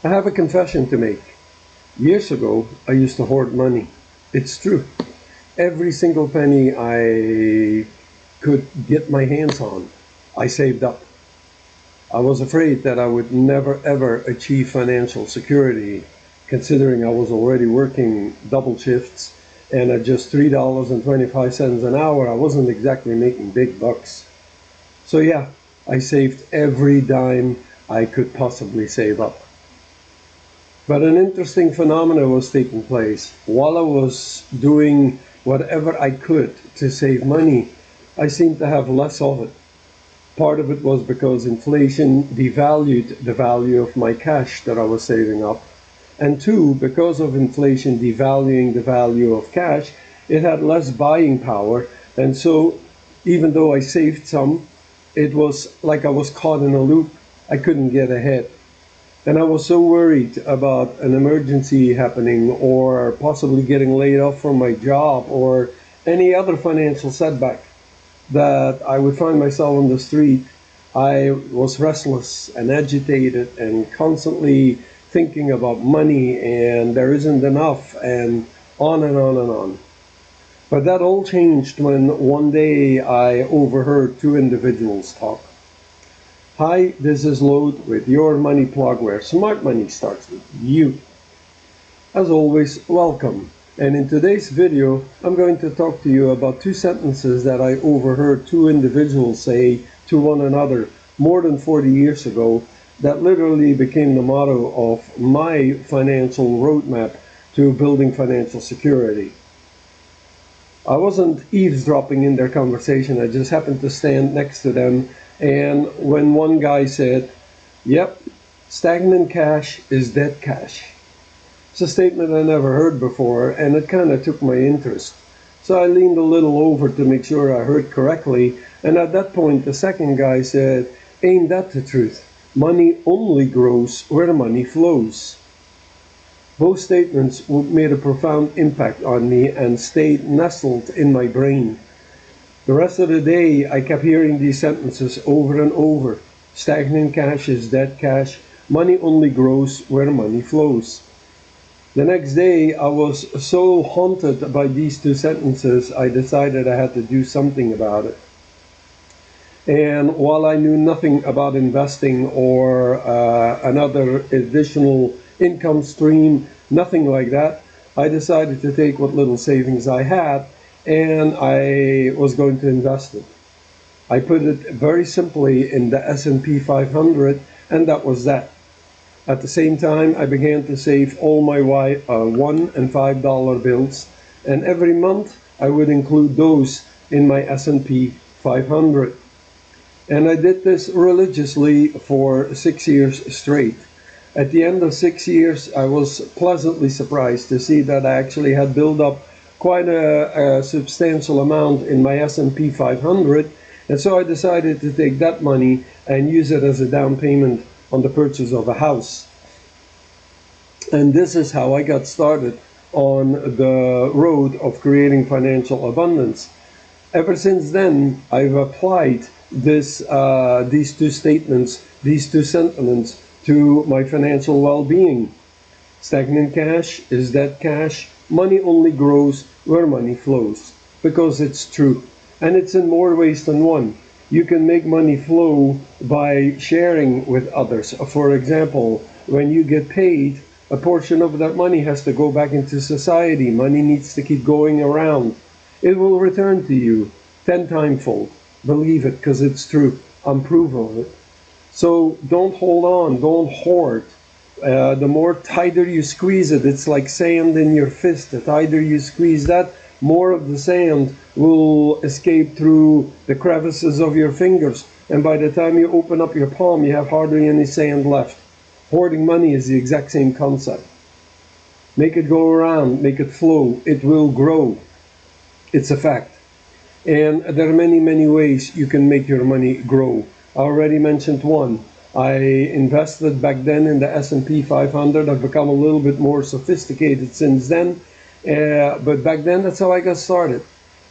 I have a confession to make. Years ago, I used to hoard money. It's true. Every single penny I could get my hands on, I saved up. I was afraid that I would never ever achieve financial security, considering I was already working double shifts and at just $3.25 an hour, I wasn't exactly making big bucks. So, yeah, I saved every dime I could possibly save up. But an interesting phenomenon was taking place. While I was doing whatever I could to save money, I seemed to have less of it. Part of it was because inflation devalued the value of my cash that I was saving up. And two, because of inflation devaluing the value of cash, it had less buying power. And so, even though I saved some, it was like I was caught in a loop. I couldn't get ahead. And I was so worried about an emergency happening or possibly getting laid off from my job or any other financial setback that I would find myself on the street. I was restless and agitated and constantly thinking about money and there isn't enough and on and on and on. But that all changed when one day I overheard two individuals talk. Hi, this is Lode with your money plug where smart money starts with you. As always, welcome. And in today's video, I'm going to talk to you about two sentences that I overheard two individuals say to one another more than 40 years ago that literally became the motto of my financial roadmap to building financial security. I wasn't eavesdropping in their conversation, I just happened to stand next to them, and when one guy said, "Yep, stagnant cash is dead cash." It's a statement I never heard before, and it kind of took my interest. So I leaned a little over to make sure I heard correctly, and at that point the second guy said, "Ain't that the truth? Money only grows where money flows." Both statements made a profound impact on me and stayed nestled in my brain. The rest of the day, I kept hearing these sentences over and over. Stagnant cash is dead cash. Money only grows where money flows. The next day, I was so haunted by these two sentences, I decided I had to do something about it. And while I knew nothing about investing or another additional income stream, nothing like that, I decided to take what little savings I had and I was going to invest it. I put it very simply in the S&P 500 and that was that. At the same time, I began to save all my $1 and $5 bills, and every month I would include those in my S&P 500. And I did this religiously for 6 years straight. At the end of 6 years, I was pleasantly surprised to see that I actually had built up quite a substantial amount in my S&P 500, and so I decided to take that money and use it as a down payment on the purchase of a house. And this is how I got started on the road of creating financial abundance. Ever since then, I've applied these two statements, these two sentiments to my financial well-being. Stagnant cash is dead cash. Money only grows where money flows, because it's true. And it's in more ways than one. You can make money flow by sharing with others. For example, when you get paid, a portion of that money has to go back into society. Money needs to keep going around. It will return to you 10-timefold. Believe it, because it's true. I'm proof of it. So don't hold on, don't hoard. The more tighter you squeeze it, it's like sand in your fist. The tighter you squeeze that, more of the sand will escape through the crevices of your fingers. And by the time you open up your palm, you have hardly any sand left. Hoarding money is the exact same concept. Make it go around, make it flow. It will grow. It's a fact. And there are many, many ways you can make your money grow. I already mentioned one. I invested back then in the S&P 500. I've become a little bit more sophisticated since then. But back then, that's how I got started.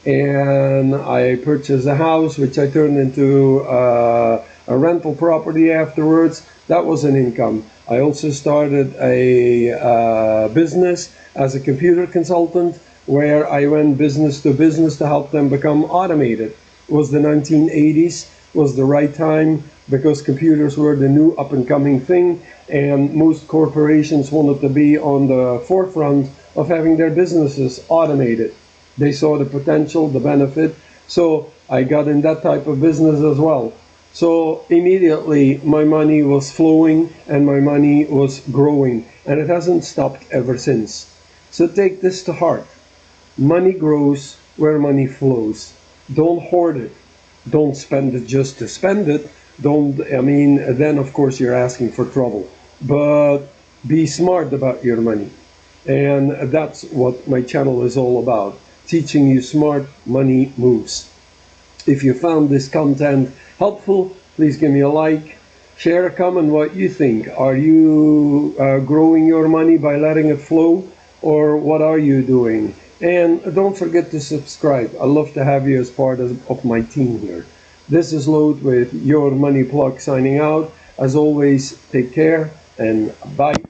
And I purchased a house, which I turned into a rental property afterwards. That was an income. I also started a business as a computer consultant where I went business to business to help them become automated. It was the 1980s, was the right time because computers were the new up and coming thing, and most corporations wanted to be on the forefront of having their businesses automated. They saw the potential, the benefit, so I got in that type of business as well. So immediately my money was flowing and my money was growing, and it hasn't stopped ever since. So take this to heart. Money grows where money flows. Don't hoard it. Don't spend it just to spend it. Then of course you're asking for trouble. But be smart about your money. And that's what my channel is all about. Teaching you smart money moves. If you found this content helpful, please give me a like, share a comment what you think. Are you growing your money by letting it flow, or what are you doing? And don't forget to subscribe. I'd love to have you as part of my team here. This is Lode with Your Money Plug signing out. As always, take care and bye.